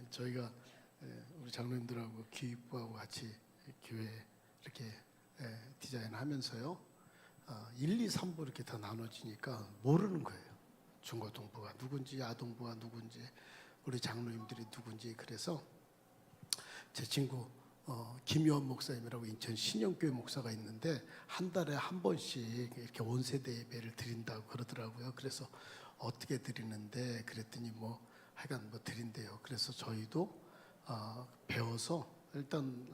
저희가 우리 장로님들하고 기획부하고 같이 교회 이렇게 디자인하면서요, 1, 2, 3부 이렇게 다 나눠지니까 모르는 거예요. 중고등부가 누군지, 아동부가 누군지, 우리 장로님들이 누군지. 그래서 제 친구 김요한 목사님이라고 인천 신영교회 목사가 있는데 한 달에 한 번씩 이렇게 온세대 예배를 드린다고 그러더라고요. 그래서 어떻게 드리는데 그랬더니 하여간 드린대요. 그래서 저희도 배워서 일단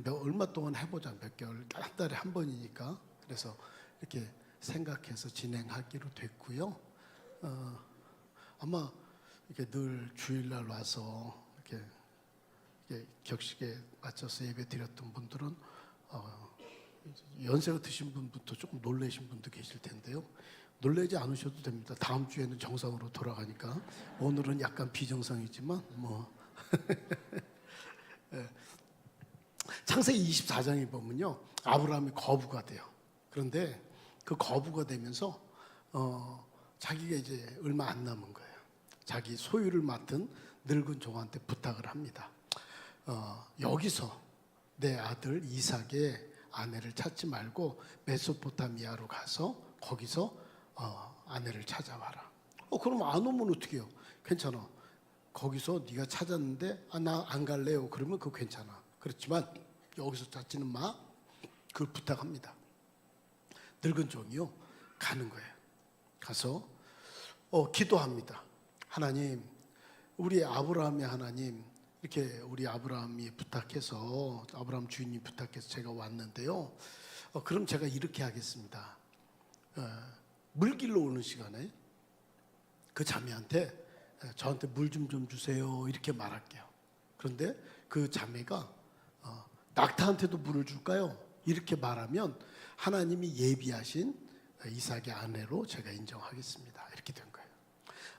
얼마 동안 해보자. 몇 개월, 한 달에 한 번이니까. 그래서 이렇게 생각해서 진행하기로 됐고요. 아마 이렇게 늘 주일날 와서 이렇게 격식에 맞춰서 예배 드렸던 분들은 연세가 드신 분부터 조금 놀라신 분도 계실 텐데요. 놀라지 않으셔도 됩니다. 다음 주에는 정상으로 돌아가니까. 오늘은 약간 비정상이지만 창세기 24장에 보면요, 아브라함이 거부가 돼요. 그런데 그 거부가 되면서 자기가 이제 얼마 안 남은 거예요. 자기 소유를 맡은 늙은 종한테 부탁을 합니다. 여기서 내 아들 이삭의 아내를 찾지 말고 메소포타미아로 가서 거기서 아내를 찾아와라. 그럼 안 오면 어떻게 해요? 괜찮아. 거기서 네가 찾았는데 나 안 갈래요. 그러면 그거 괜찮아. 그렇지만 여기서 찾지는 마. 그걸 부탁합니다. 늙은 종이요, 가는 거예요. 가서 기도합니다. 하나님, 우리 아브라함의 하나님, 이렇게 우리 아브라함이 부탁해서, 아브라함 주인이 부탁해서 제가 왔는데요, 그럼 제가 이렇게 하겠습니다. 물길로 오는 시간에 그 자매한테 저한테 물 좀 주세요 이렇게 말할게요. 그런데 그 자매가 낙타한테도 물을 줄까요? 이렇게 말하면 하나님이 예비하신 이삭의 아내로 제가 인정하겠습니다. 이렇게 된 거예요.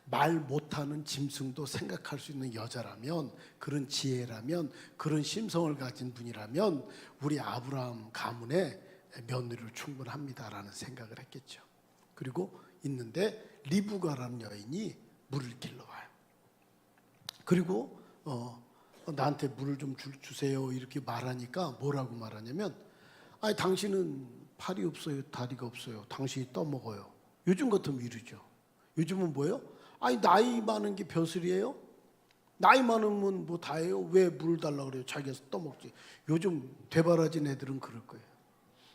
말 못하는 짐승도 생각할 수 있는 여자라면, 그런 지혜라면, 그런 심성을 가진 분이라면 우리 아브라함 가문의 며느리로 충분합니다라는 생각을 했겠죠. 그리고 있는데 리브가라는 여인이 물을 길러 와요. 그리고 나한테 물을 좀 주세요 이렇게 말하니까 뭐라고 말하냐면, 아니 당신은 팔이 없어요, 다리가 없어요, 당신이 떠먹어요. 요즘 같으면 이러죠. 요즘은 뭐예요? 아니 나이 많은 게 벼슬이에요? 나이 많으면 뭐 다예요? 왜 물을 달라고 그래요? 자기가 떠먹지. 요즘 되바라진 애들은 그럴 거예요.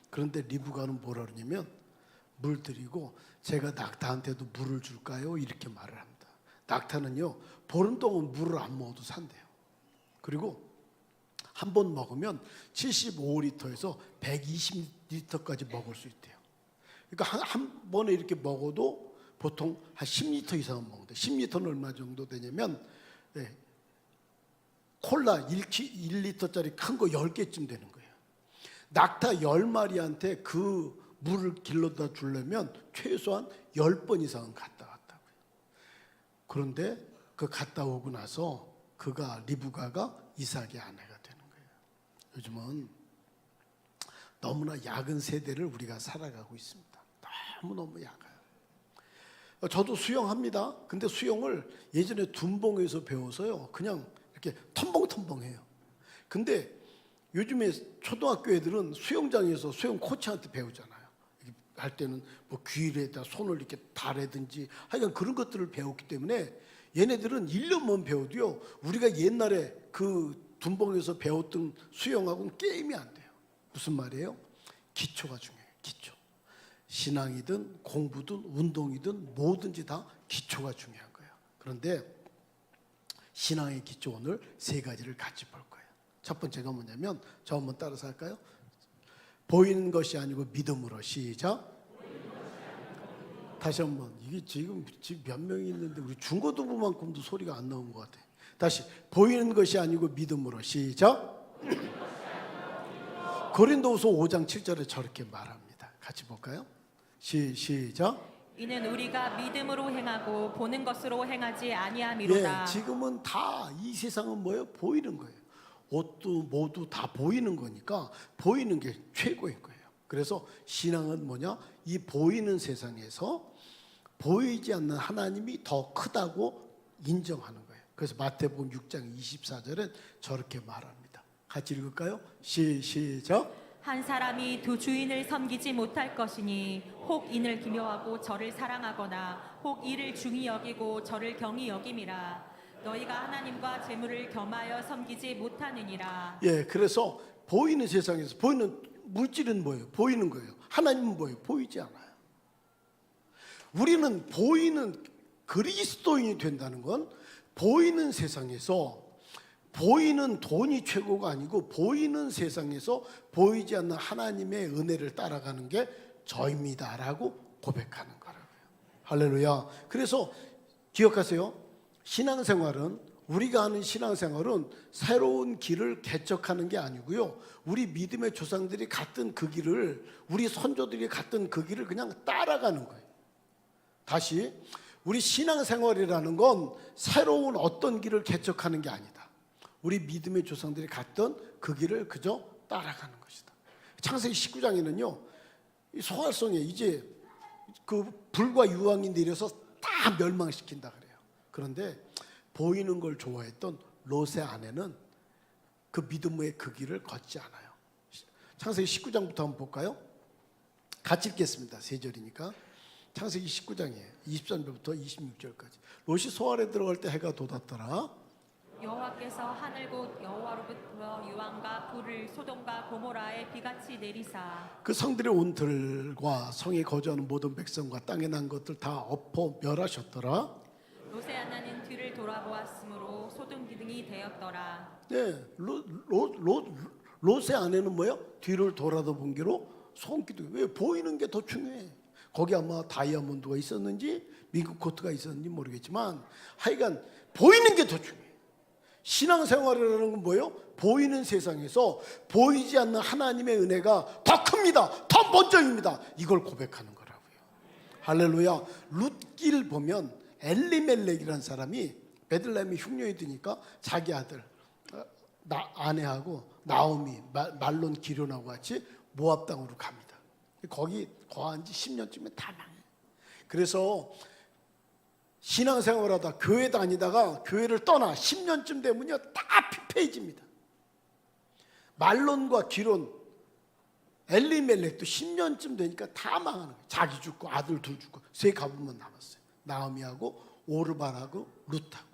그런데 리브가는 뭐라 그러냐면, 물 드리고 제가 낙타한테도 물을 줄까요? 이렇게 말을 합니다. 낙타는요, 보름 동안 물을 안 먹어도 산대요. 그리고 한 번 먹으면 75리터에서 120리터까지 먹을 수 있대요. 그러니까 한 번에 이렇게 먹어도 보통 한 10리터 이상은 먹는데, 10리터는 얼마 정도 되냐면 콜라 1리터짜리 큰 거 10개쯤 되는 거예요. 낙타 10마리한테 그 물을 길러다 주려면 최소한 10번 이상은 갔다 왔다고요. 그런데 그 갔다 오고 나서 리브가가 이삭의 아내가 되는 거예요. 요즘은 너무나 야근 세대를 우리가 살아가고 있습니다. 너무너무 야가요. 저도 수영합니다. 근데 수영을 예전에 둔봉에서 배워서요, 그냥 이렇게 텀벙텀벙해요. 근데 요즘에 초등학교 애들은 수영장에서 수영 코치한테 배우잖아요. 할 때는 귀에다 손을 이렇게 달애든지 하여간 그런 것들을 배웠기 때문에 얘네들은 1년만 배워도요, 우리가 옛날에 그 둔봉에서 배웠던 수영하고는 게임이 안 돼요. 무슨 말이에요? 기초가 중요해요. 기초. 신앙이든 공부든 운동이든 뭐든지 다 기초가 중요한 거예요. 그런데 신앙의 기초, 오늘 3가지를 같이 볼 거예요. 첫 번째가 뭐냐면, 저 한번 따라서 할까요? 보이는 것이 아니고 믿음으로. 시작. 다시 한번. 이게 지금 몇 명이 있는데 우리 중고등부만큼도 소리가 안 나온 것 같아요. 다시. 보이는 것이 아니고 믿음으로. 시작. 고린도후서 5장 7절에 저렇게 말합니다. 같이 볼까요? 시작. 이는 우리가 믿음으로 행하고 보는 것으로 행하지 아니함이로다. 지금은 다 이 세상은 뭐예요? 보이는 거예요. 옷도 모두 다 보이는 거니까 보이는 게 최고인 거예요. 그래서 신앙은 뭐냐? 이 보이는 세상에서 보이지 않는 하나님이 더 크다고 인정하는 거예요. 그래서 마태복음 6장 24절은 저렇게 말합니다. 같이 읽을까요? 시작. 한 사람이 두 주인을 섬기지 못할 것이니 혹 이를 기묘하고 저를 사랑하거나 혹 이를 중히 여기고 저를 경히 여김이라. 너희가 하나님과 재물을 겸하여 섬기지 못하느니라. 예, 그래서 보이는 세상에서 보이는 물질은 뭐예요? 보이는 거예요. 하나님은 뭐예요? 보이지 않아요. 우리는 보이는 그리스도인이 된다는 건 보이는 세상에서 보이는 돈이 최고가 아니고 보이는 세상에서 보이지 않는 하나님의 은혜를 따라가는 게 저입니다라고 고백하는 거라고요. 할렐루야. 그래서 기억하세요. 신앙생활은 우리가 하는 신앙생활은 새로운 길을 개척하는 게 아니고요. 우리 믿음의 조상들이 갔던 그 길을 우리 선조들이 갔던 그 길을 그냥 따라가는 거예요. 다시 우리 신앙생활이라는 건 새로운 어떤 길을 개척하는 게 아니다. 우리 믿음의 조상들이 갔던 그 길을 그저 따라가는 것이다. 창세기 19장에는요, 소활성에 이제 그 불과 유황이 내려서 다 멸망시킨다 그래요. 그런데 보이는 걸 좋아했던 롯의 아내는 그 믿음의 그 길을 걷지 않아요. 창세기 19장부터 한번 볼까요? 같이 읽겠습니다. 3절이니까. 창세기 19장이에요. 23절부터 26절까지. 롯이 소알에 들어갈 때 해가 돋았더라. 여호와께서 하늘 곧 여호와로부터 유황과 불을 소돔과 고모라에 비같이 내리사 그 성들의 온 들과 성에 거주하는 모든 백성과 땅에 난 것들 다 엎어 멸하셨더라. 롯의 아내는 뒤를 돌아보았으므로 소돔 기둥이 되었더라. 네, 롯의 아내는 뭐예요? 뒤를 돌아다 본 게로 손기둥. 왜? 보이는 게 더 중요해. 거기 아마 다이아몬드가 있었는지 미국 코트가 있었는지 모르겠지만 하여간 보이는 게 더 중요해. 신앙생활이라는 건 뭐예요? 보이는 세상에서 보이지 않는 하나님의 은혜가 더 큽니다. 더 먼저입니다. 이걸 고백하는 거라고요. 할렐루야. 룻길 보면 엘리멜렉이라는 사람이 베들레헴에 흉년이 드니까 자기 아들 아내하고 나오미 말론 기련하고 같이 모압 땅으로 갑니다. 거기 거한 지 10년쯤에 다 망해. 그래서 신앙생활하다 교회 다니다가 교회를 떠나 10년쯤 되면요 다 피폐해집니다. 말론과 기론, 엘리멜렉도 10년쯤 되니까 다 망하는 거예요. 자기 죽고 아들 둘 죽고 세 가부만 남았어요. 나오미하고 오르바라고 룻하고.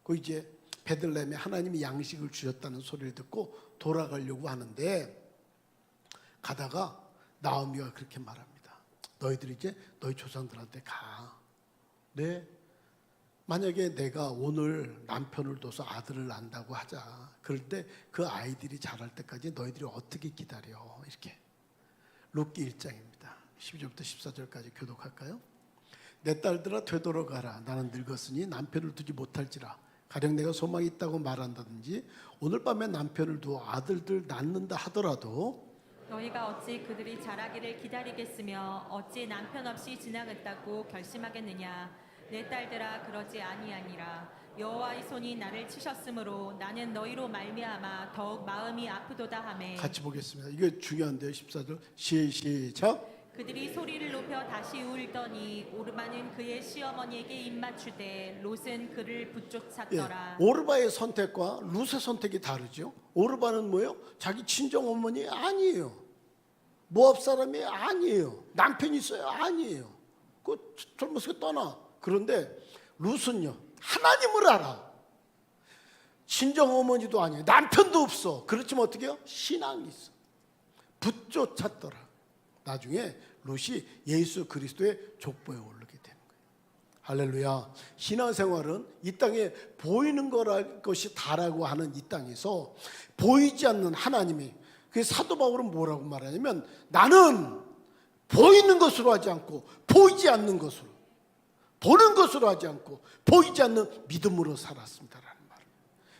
그 이제 베들레헴에 하나님이 양식을 주셨다는 소리를 듣고 돌아가려고 하는데 가다가 나오미가 그렇게 말합니다. 너희들이 이제 너희 조상들한테 가. 네, 만약에 내가 오늘 남편을 둬서 아들을 낳는다고 하자. 그럴 때 그 아이들이 자랄 때까지 너희들이 어떻게 기다려? 이렇게. 룻기 1장입니다. 12절부터 14절까지 교독할까요? 내 딸들아 되돌아가라. 나는 늙었으니 남편을 두지 못할지라. 가령 내가 소망이 있다고 말한다든지 오늘 밤에 남편을 두어 아들들 낳는다 하더라도 너희가 어찌 그들이 자라기를 기다리겠으며 어찌 남편 없이 지나겠다고 결심하겠느냐. 내 딸들아 그러지 아니하니라. 여호와의 손이 나를 치셨으므로 나는 너희로 말미암아 더욱 마음이 아프도다 하매. 같이 보겠습니다. 이게 중요한데요. 14절 시작. 그들이 소리를 높여 다시 울더니 오르바는 그의 시어머니에게 입맞추되 롯은 그를 붙쫓았더라. 오르바의 선택과 룻의 선택이 다르죠. 오르바는 뭐예요? 자기 친정 어머니 아니에요. 모압 사람이 아니에요. 남편이 있어요? 아니에요. 그 젊었을 때 떠나. 그런데 룻은요 하나님을 알아. 친정 어머니도 아니에요. 남편도 없어. 그렇지만 어떻게 해요? 신앙이 있어. 붙쫓았더라. 나중에 룻이 예수 그리스도의 족보에 오르게 되는 거예요. 할렐루야. 신앙생활은 이 땅에 보이는 것이 다라고 하는 이 땅에서 보이지 않는 하나님이, 그 사도 바울은 뭐라고 말하냐면 나는 보이는 것으로 하지 않고 보이지 않는 것으로, 보는 것으로 하지 않고 보이지 않는 믿음으로 살았습니다라는 말을.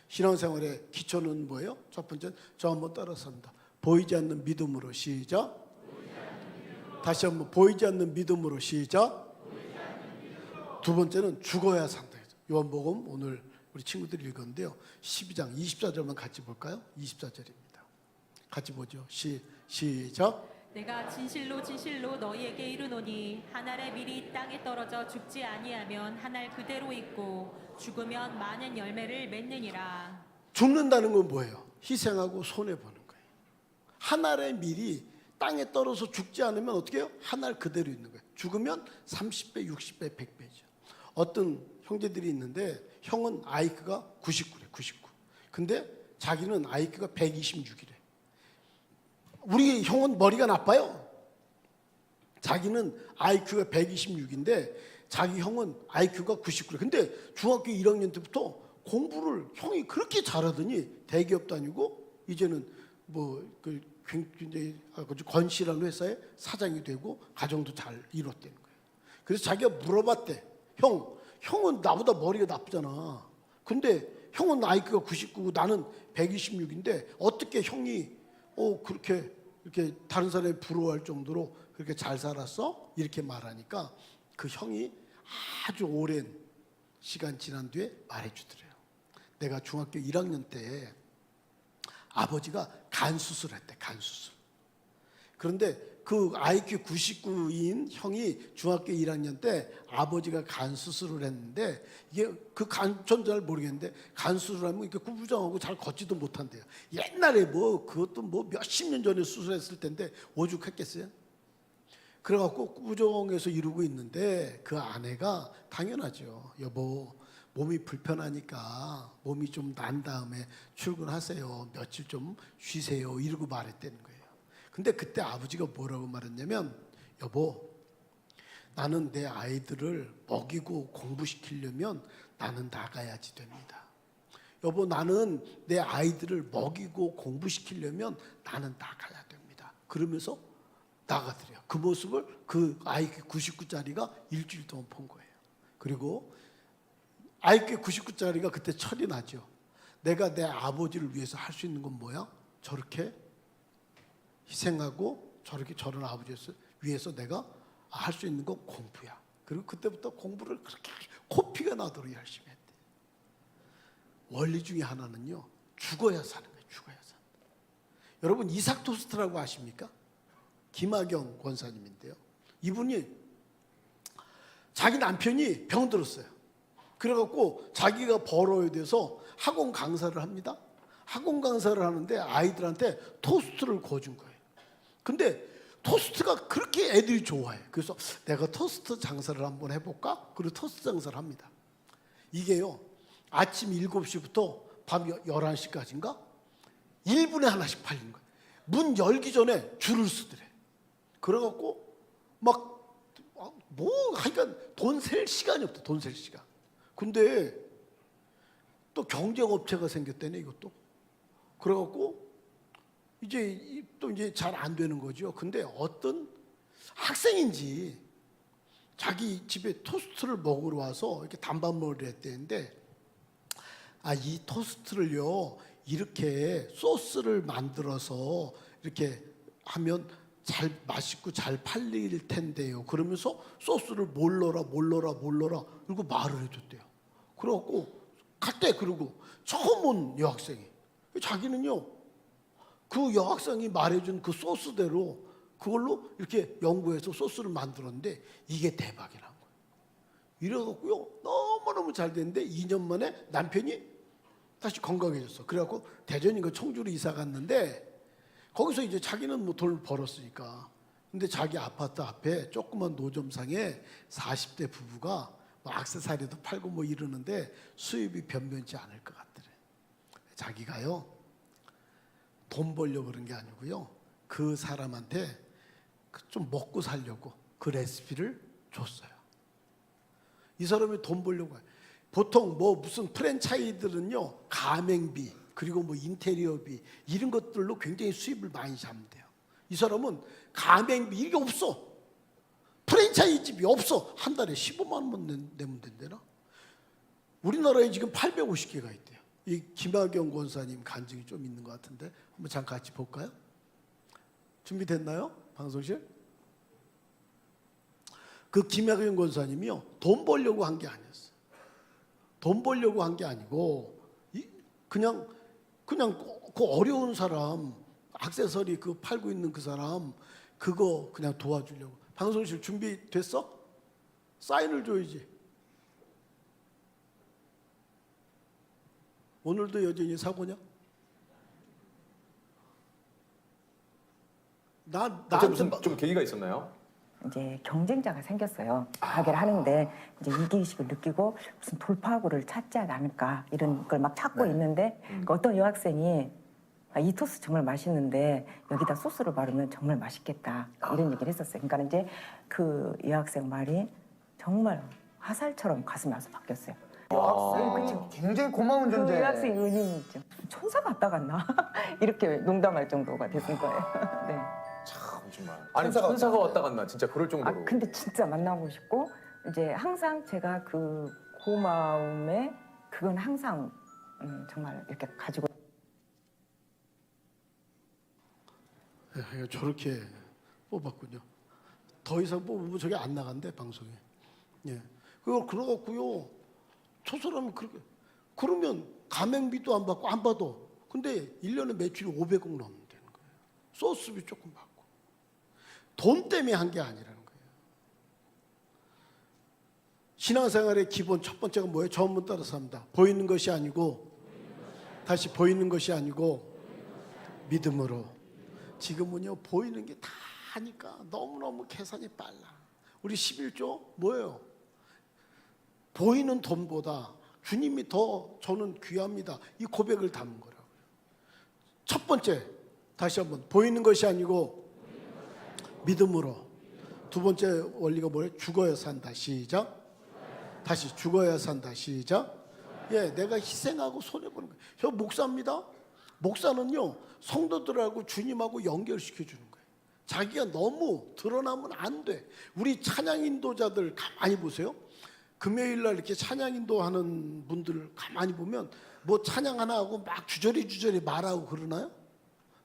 신앙생활의 기초는 뭐예요? 첫 번째는 저 한번 따라서 합니다. 보이지 않는 믿음으로. 시작. 다시 한번 보이지 않는 믿음으로. 시작. 두 번째는 죽어야 산다. 요한복음 오늘 우리 친구들이 읽었는데요. 12장 24절만 같이 볼까요? 24절입니다. 같이 보죠. 시작. 내가 진실로 진실로 너희에게 이르노니 한 알의 밀이 땅에 떨어져 죽지 아니하면 한 알 그대로 있고 죽으면 많은 열매를 맺느니라. 죽는다는 건 뭐예요? 희생하고 손해보는 거예요. 한 알의 밀이 땅에 떨어져 죽지 않으면 어떻게 해요? 한 알 그대로 있는 거예요. 죽으면 30배, 60배, 100배죠. 어떤 형제들이 있는데 형은 IQ가 99래, 99. 근데 자기는 IQ가 126이래. 우리 형은 머리가 나빠요. 자기는 IQ가 126인데 자기 형은 IQ가 99래. 근데 중학교 1학년 때부터 공부를 형이 그렇게 잘하더니 대기업 다니고 이제는 뭐그 굉장히 아주 건실한 회사의 사장이 되고 가정도 잘 이뤘다는 거예요. 그래서 자기가 물어봤대. 형은 나보다 머리가 나쁘잖아. 근데 형은 IQ가 99고 나는 126인데 어떻게 형이 그렇게 이렇게 다른 사람이 부러워할 정도로 그렇게 잘 살았어? 이렇게 말하니까 그 형이 아주 오랜 시간 지난 뒤에 말해주더래요. 내가 중학교 1학년 때 아버지가 간 수술했대. 간 수술. 그런데 그 IQ 99인 형이 중학교 1학년 때 아버지가 간 수술을 했는데 이게 그 간 전 잘 모르겠는데 간 수술하면 이렇게 구부정하고 잘 걷지도 못한대요. 옛날에 그것도 몇십 년 전에 수술했을 텐데 오죽했겠어요? 그래갖고 구부정해서 이러고 있는데 그 아내가 당연하죠. 여보 몸이 불편하니까 몸이 좀 난 다음에 출근하세요. 며칠 좀 쉬세요. 이러고 말했다는 거예요. 근데 그때 아버지가 뭐라고 말했냐면 여보 나는 내 아이들을 먹이고 공부시키려면 나는 나가야지 됩니다. 여보 나는 내 아이들을 먹이고 공부시키려면 나는 나가야 됩니다. 그러면서 나가더래요. 그 모습을 그 IQ 99짜리가 일주일 동안 본 거예요. 그리고 IQ 99짜리가 그때 철이 나죠. 내가 내 아버지를 위해서 할 수 있는 건 뭐야? 저렇게 희생하고 저런 아버지를 위해서 내가 할 수 있는 건 공부야. 그리고 그때부터 공부를 그렇게 코피가 나도록 열심히 했대. 원리 중에 하나는요. 죽어야 사는 거예요. 죽어야 산다. 여러분 이삭 토스트라고 아십니까? 김학영 권사님인데요. 이분이 자기 남편이 병들었어요. 그래갖고 자기가 벌어야 돼서 학원 강사를 합니다. 학원 강사를 하는데 아이들한테 토스트를 구워준 거예요. 근데 토스트가 그렇게 애들이 좋아해. 그래서 내가 토스트 장사를 한번 해볼까? 그리고 토스트 장사를 합니다. 이게요. 아침 7시부터 밤 11시까지인가? 1분에 하나씩 팔리는 거예요. 문 열기 전에 줄을 쓰더래. 그래갖고 하여간 돈 셀 시간이 없다. 돈 셀 시간. 근데 또 경쟁업체가 생겼다네 이것도. 그래갖고 이제 잘 안 되는 거죠. 근데 어떤 학생인지 자기 집에 토스트를 먹으러 와서 이렇게 단밥머리를 했대는데 이 토스트를요 이렇게 소스를 만들어서 이렇게 하면 잘 맛있고 잘 팔릴 텐데요. 그러면서 소스를 몰라라 이러고 말을 해줬대요. 그래갖고 갔대. 그러고 처음 온 여학생이 자기는요 그 여학생이 말해준 그 소스대로 그걸로 이렇게 연구해서 소스를 만들었는데 이게 대박이 난 거예요. 이래갖고요 너무너무 잘 됐는데 2년 만에 남편이 다시 건강해졌어. 그래갖고 대전인가 청주로 이사 갔는데 거기서 이제 자기는 돈 벌었으니까. 근데 자기 아파트 앞에 조그만 노점상에 40대 부부가 액세서리도 팔고 이러는데 수입이 변변치 않을 것 같더래. 자기가요 돈 벌려고 그런 게 아니고요 그 사람한테 좀 먹고 살려고 그 레시피를 줬어요. 이 사람이 돈 벌려고 해요. 보통 무슨 프랜차이즈들은요 가맹비 그리고 인테리어비 이런 것들로 굉장히 수입을 많이 잡는데요. 이 사람은 가맹비 이게 없어. 프랜차이즈비 없어. 한 달에 15만 원만 내면 된대나? 우리나라에 지금 850개가 있대요. 이 김학영 권사님 간증이 좀 있는 것 같은데 한번 잠깐 같이 볼까요? 준비됐나요? 방송실? 그 김학영 권사님이요 돈 벌려고 한 게 아니었어요. 돈 벌려고 한 게 아니고 그냥 그 어려운 사람 액세서리 그 팔고 있는 그 사람 그거 그냥 도와주려고. 방송실 준비됐어? 사인을 줘야지. 오늘도 여전히 사고냐? 어째 무슨 좀 계기가 있었나요? 이제 경쟁자가 생겼어요. 가게를 하는데 이제 위기의식을 느끼고 무슨 돌파구를 찾지 않을까 이런 걸 막 찾고 네. 있는데 그 어떤 여학생이 이 토스 정말 맛있는데 여기다 소스를 바르면 정말 맛있겠다 이런 얘기를 했었어요. 그러니까 이제 그 여학생 말이 정말 화살처럼 가슴에 와서 바뀌었어요. 여학생 굉장히 고마운 그 존재. 여학생 은인이 좀 천사 같다 갔나 이렇게 농담할 정도가 됐을 거예요. 네. 참 정말. 아니 천사가 왔다 갔나 진짜 그럴 정도로. 근데 진짜 만나고 싶고 이제 항상 제가 그 고마움에 그건 항상 정말 이렇게 가지고 저렇게 뽑았군요. 더 이상 뽑으면 저게 안 나간대 방송에. 예. 그걸 그러고요. 저 사람이 그렇게 그러면 가맹비도 안 받고 안 받아. 근데 1년에 매출이 500억 넘는다는 거예요. 소스비 조금 받고. 돈 때문에 한 게 아니라는 거예요. 신앙생활의 기본 첫 번째가 뭐예요? 전문 따라서 합니다. 보이는 것이 아니고 다시 보이는 것이 아니고 믿음으로. 지금은요 보이는 게 다 하니까 너무너무 계산이 빨라. 우리 11조 뭐예요? 보이는 돈보다 주님이 더 저는 귀합니다. 이 고백을 담은 거라고요. 첫 번째 다시 한번 보이는 것이 아니고 믿음으로. 두 번째 원리가 뭐예요? 죽어야 산다. 시작. 다시 죽어야 산다. 시작. 예, 내가 희생하고 손해보는 거예요. 저 목사입니다. 목사는요 성도들하고 주님하고 연결시켜 주는 거예요. 자기가 너무 드러나면 안 돼. 우리 찬양 인도자들 가만히 보세요. 금요일 날 이렇게 찬양 인도하는 분들 가만히 보면 뭐 찬양 하나 하고 막 주저리 말하고 그러나요?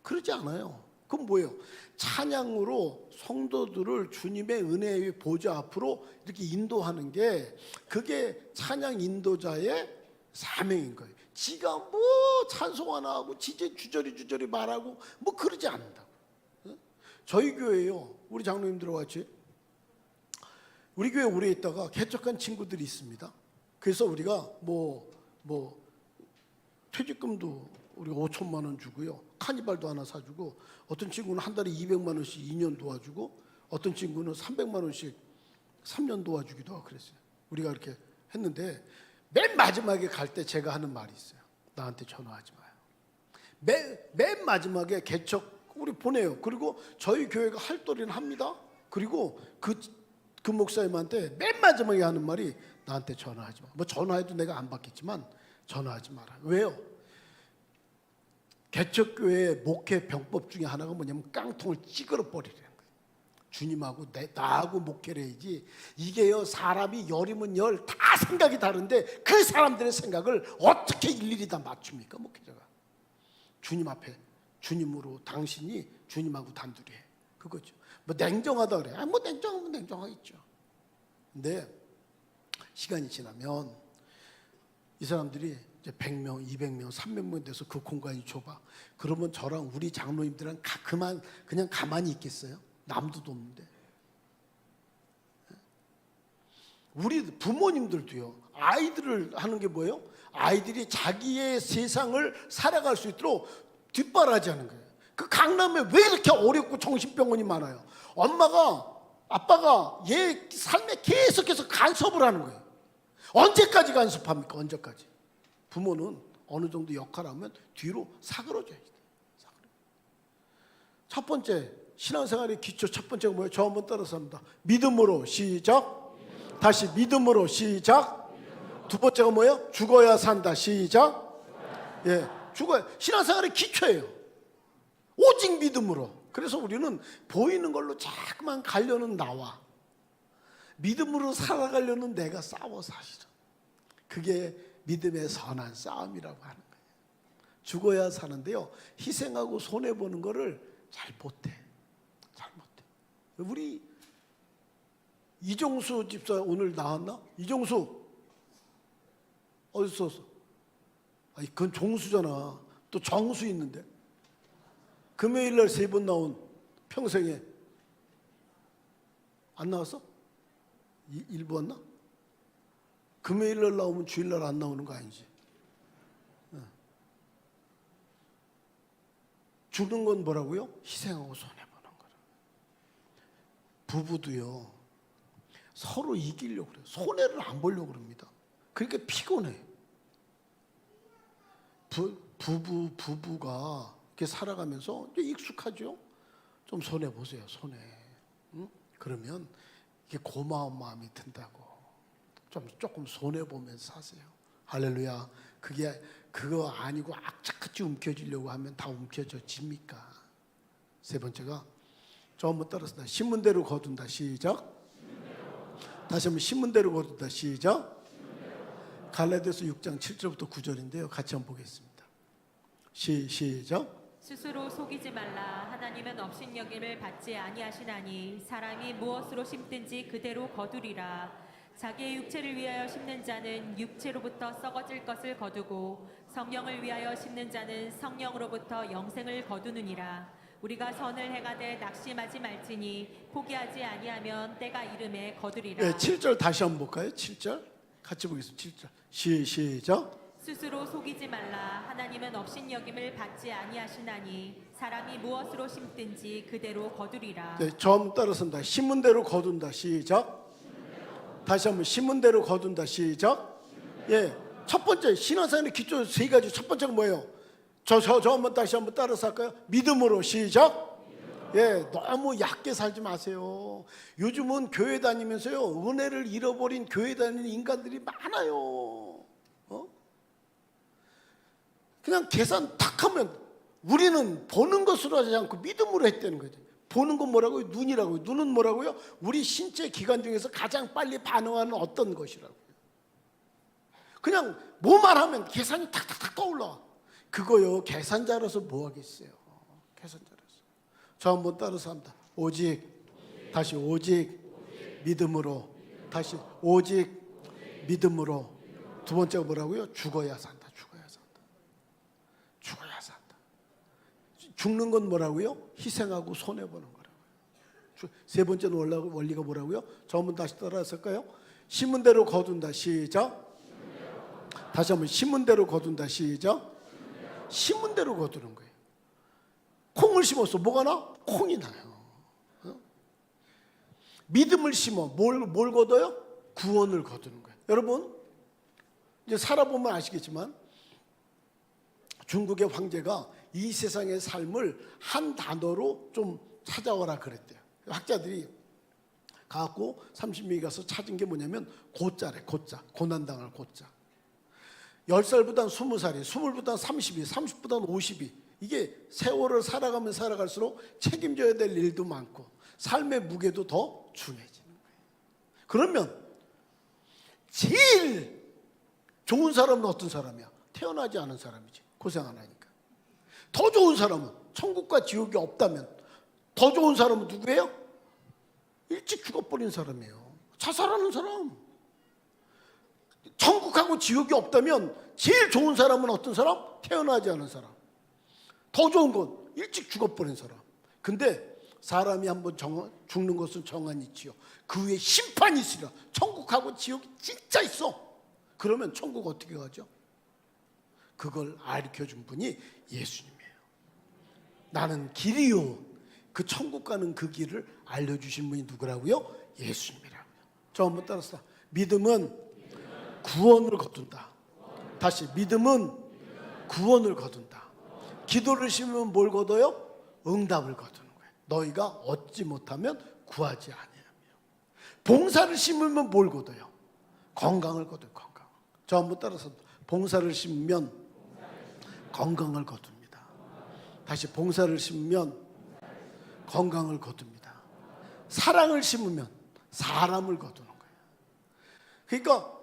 그러지 않아요. 그건 뭐예요? 찬양으로 성도들을 주님의 은혜의 보좌 앞으로 이렇게 인도하는 게 그게 찬양 인도자의 사명인 거예요. 지가 뭐 찬송 하나 하고 지제 주저리 말하고 뭐 그러지 않는다고. 저희 교회요. 우리 장로님들과 같이 우리 교회 오래 있다가 개척한 친구들이 있습니다. 그래서 우리가 뭐 퇴직금도 우리가 5천만 원 주고요. 카니발도 하나 사주고 어떤 친구는 한 달에 200만 원씩 2년 도와주고 어떤 친구는 300만 원씩 3년 도와주기도 하고 그랬어요. 우리가 이렇게 했는데 맨 마지막에 갈 때 제가 하는 말이 있어요. 나한테 전화하지 마요. 맨 마지막에 개척 우리 보내요. 그리고 저희 교회가 할도리는 합니다. 그리고 그 목사님한테 맨 마지막에 하는 말이 나한테 전화하지 마. 뭐 전화해도 내가 안 받겠지만 전화하지 마라. 왜요? 개척교회의 목회 병법 중에 하나가 뭐냐면 깡통을 찌그러 버리라는 거예요. 주님하고 나하고 목회를 해야지. 이게요 사람이 열이면 열 다 생각이 다른데 그 사람들의 생각을 어떻게 일일이 다 맞춥니까 목회자가. 주님 앞에 주님으로 당신이 주님하고 단둘이 해. 그거죠. 뭐 냉정하다 그래. 뭐 냉정하면 냉정하겠죠. 근데 시간이 지나면 이 사람들이 이제 100명, 200명, 300명 돼서 그 공간이 좁아. 그러면 저랑 우리 장로님들은 그냥 가만히 있겠어요? 남도 없는데. 우리 부모님들도요. 아이들을 하는 게 뭐예요? 아이들이 자기의 세상을 살아갈 수 있도록 뒷바라지하는 거예요. 그 강남에 왜 이렇게 어렵고 정신병원이 많아요? 아빠가 얘 삶에 계속해서 간섭을 하는 거예요. 언제까지 간섭합니까? 언제까지? 부모는 어느 정도 역할하면 뒤로 사그러져야 돼요. 첫 번째 신앙생활의 기초 첫 번째가 뭐예요? 저 한번 따라서 합니다. 믿음으로 시작. 다시 믿음으로 시작. 두 번째가 뭐예요? 죽어야 산다. 시작. 예, 죽어야. 신앙생활의 기초예요. 오직 믿음으로. 그래서 우리는 보이는 걸로 자꾸만 가려는 나와 믿음으로 살아가려는 내가 싸워 사실은. 그게 믿음의 선한 싸움이라고 하는 거예요. 죽어야 사는데요. 희생하고 손해보는 거를 잘 못해. 우리 이종수 집사 오늘 나왔나? 이종수 어디서 썼어? 아니 그건 종수잖아. 또 정수 있는데 금요일 날 3번 나온 평생에 안 나왔어? 일부 왔나? 금요일날 나오면 주일날 안 나오는 거 아니지? 죽는 건 뭐라고요? 희생하고 손해보는 거라. 부부도요, 서로 이기려고 그래요. 손해를 안 보려고 그럽니다. 그러니까 피곤해. 부부가 이렇게 살아가면서 이제 익숙하죠? 좀 손해보세요, 손해. 응? 그러면 이게 고마운 마음이 든다고. 조금 손해보면서 사세요. 할렐루야. 그거 아니고 악착같이 움켜쥐려고 하면 다 움켜져집니까? 세 번째가 저 한번 따라서 신문대로 거둔다. 시작. 다시 한번 신문대로 거둔다. 시작. 갈라디아서 6장 7절부터 9절인데요. 같이 한번 보겠습니다. 시작. 스스로 속이지 말라. 하나님은 업신여김을 받지 아니하시나니 사람이 무엇으로 심든지 그대로 거두리라. 자기의 육체를 위하여 심는 자는 육체로부터 썩어질 것을 거두고 성령을 위하여 심는 자는 성령으로부터 영생을 거두느니라. 우리가 선을 행하되 낙심하지 말지니 포기하지 아니하면 때가 이름에 거두리라. 네, 7절 다시 한번 볼까요? 7절 같이 보겠습니다. 7절 시작. 스스로 속이지 말라. 하나님은 업신여김을 받지 아니하시나니 사람이 무엇으로 심든지 그대로 거두리라. 네, 점 따라선다. 신문대로 거둔다. 시작. 다시 한번 신문대로 거둔다. 시작. 예, 첫 번째 신앙생활의 기초 세 가지. 첫 번째가 뭐예요? 저 한번 다시 한번 따라서 할까요? 믿음으로. 시작. 예, 너무 얕게 살지 마세요. 요즘은 교회 다니면서요, 은혜를 잃어버린 교회 다니는 인간들이 많아요. 그냥 계산 탁 하면 우리는 보는 것으로 하지 않고 믿음으로 했다는 거죠. 보는 건 뭐라고요? 눈이라고요. 눈은 뭐라고요? 우리 신체 기관 중에서 가장 빨리 반응하는 어떤 것이라고요. 그냥 뭐만 하면 계산이 탁탁탁 떠올라. 그거요, 계산자로서 뭐 하겠어요. 계산자로서. 저 한번 따라서 합니다. 오직, 다시 오직 믿음으로, 다시 오직 믿음으로. 두 번째가 뭐라고요? 죽어야 산다. 죽어야 산다. 죽는 건 뭐라고요? 희생하고 손해보는 거라고요. 세 번째는 원리가 뭐라고요? 저 한번 다시 따라서 할까요? 신문대로 거둔다. 시작. 다시 한번 신문대로 거둔다. 시작. 신문대로 거두는 거예요. 콩을 심었어. 뭐가 나? 콩이 나요. 믿음을 심어. 뭘 거둬요? 구원을 거두는 거예요. 여러분, 이제 살아보면 아시겠지만 중국의 황제가 이 세상의 삶을 한 단어로 좀 찾아오라 그랬대요. 학자들이 가고 30명이 가서 찾은 게 뭐냐면 고자래. 고자. 고난당할 고자. 10살보단 20살이, 20보단 30이, 30보단 50이. 이게 세월을 살아가면 살아갈수록 책임져야 될 일도 많고 삶의 무게도 더 중해지는 거예요. 그러면 제일 좋은 사람은 어떤 사람이야? 태어나지 않은 사람이지. 고생 안 하니까. 더 좋은 사람은, 천국과 지옥이 없다면 더 좋은 사람은 누구예요? 일찍 죽어버린 사람이에요. 자살하는 사람. 천국하고 지옥이 없다면 제일 좋은 사람은 어떤 사람? 태어나지 않은 사람. 더 좋은 건 일찍 죽어버린 사람. 근데 사람이 한번 죽는 것은 정한이 있지요. 그 후에 심판이 있으리라. 천국하고 지옥이 진짜 있어. 그러면 천국 어떻게 가죠? 그걸 가르쳐준 분이 예수님이에요. 나는 길이요. 그 천국 가는 그 길을 알려주신 분이 누구라고요? 예수님이라고요. 저 한번 따라서. 믿음은 구원을 거둔다. 다시, 믿음은 구원을 거둔다. 기도를 심으면 뭘 거둬요? 응답을 거두는 거예요. 너희가 얻지 못하면 구하지 아니하며. 봉사를 심으면 뭘 거둬요? 건강을 거둬요. 건강. 저 한번 따라서. 봉사를 심으면 건강을 거둡니다. 다시, 봉사를 심으면 건강을 거둡니다. 사랑을 심으면 사람을 거두는 거예요. 그러니까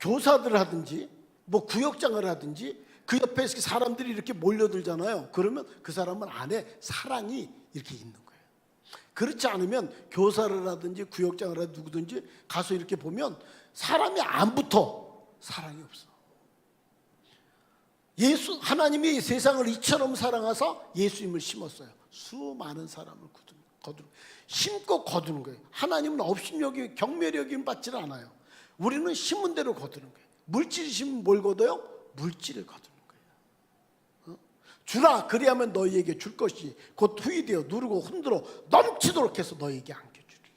교사들 하든지 뭐 구역장을 하든지 그 옆에 사람들이 이렇게 몰려들잖아요. 그러면 그 사람은 안에 사랑이 이렇게 있는 거예요. 그렇지 않으면 교사를 하든지 구역장을 하든지 누구든지 가서 이렇게 보면 사람이 안 붙어. 사랑이 없어. 하나님이 세상을 이처럼 사랑하사 예수님을 심었어요. 수많은 사람을 거두는, 심고 거두는 거예요. 하나님은 업신여김 경멸여김 받지를 않아요. 우리는 심은 대로 거두는 거예요. 물질이 심으면 뭘 거둬요? 물질을 거두는 거예요. 주라 그리하면 너희에게 줄 것이 곧 후이되어 누르고 흔들어 넘치도록 해서 너희에게 안겨주리라.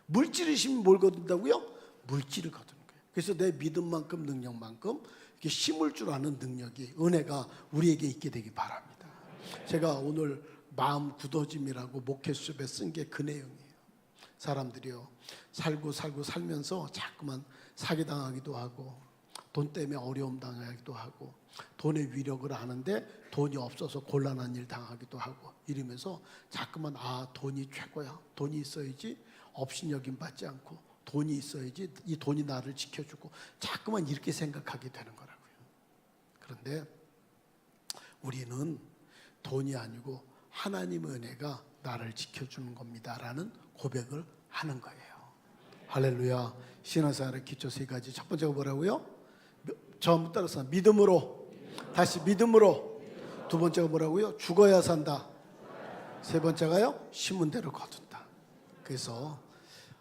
물질이 심으면 뭘 거둔다고요? 물질을 거두는 거예요. 그래서 내 믿음만큼 능력만큼 이렇게 심을 줄 아는 능력이, 은혜가 우리에게 있게 되기 바랍니다. 제가 오늘 마음 굳어짐이라고 목회 수업에 쓴 게 그 내용이에요. 사람들이요, 살고 살면서 자꾸만 사기당하기도 하고 돈 때문에 어려움 당하기도 하고 돈의 위력을 아는데 돈이 없어서 곤란한 일 당하기도 하고 이러면서 자꾸만 돈이 최고야, 돈이 있어야지 업신여김 받지 않고 돈이 있어야지 이 돈이 나를 지켜주고 자꾸만 이렇게 생각하게 되는 거라고요. 그런데 우리는 돈이 아니고 하나님의 은혜가 나를 지켜주는 겁니다라는 고백을 하는 거예요. 할렐루야. 신앙생활의 기초 세 가지. 첫 번째가 뭐라고요? 처음 따라서 믿음으로. 다시 믿음으로. 두 번째가 뭐라고요? 죽어야 산다. 세 번째가요? 심은 대로 거둔다. 그래서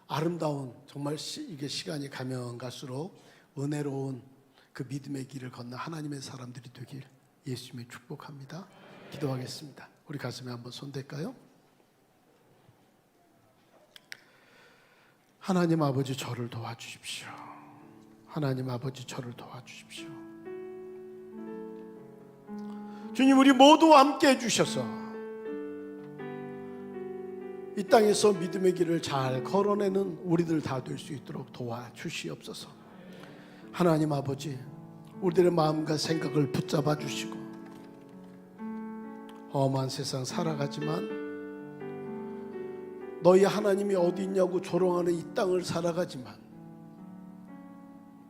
아름다운, 정말 이게 시간이 가면 갈수록 은혜로운 그 믿음의 길을 건너 하나님의 사람들이 되길 예수님이 축복합니다. 기도하겠습니다. 우리 가슴에 한번 손댈까요? 하나님 아버지, 저를 도와주십시오. 하나님 아버지, 저를 도와주십시오. 주님, 우리 모두 함께 해주셔서 이 땅에서 믿음의 길을 잘 걸어내는 우리들 다 될 수 있도록 도와주시옵소서. 하나님 아버지, 우리들의 마음과 생각을 붙잡아 주시고 험한 세상 살아가지만 너희 하나님이 어디 있냐고 조롱하는 이 땅을 살아가지만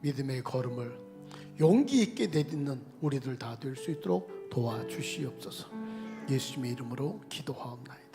믿음의 걸음을 용기 있게 내딛는 우리들 다 될 수 있도록 도와주시옵소서. 예수님의 이름으로 기도하옵나이다.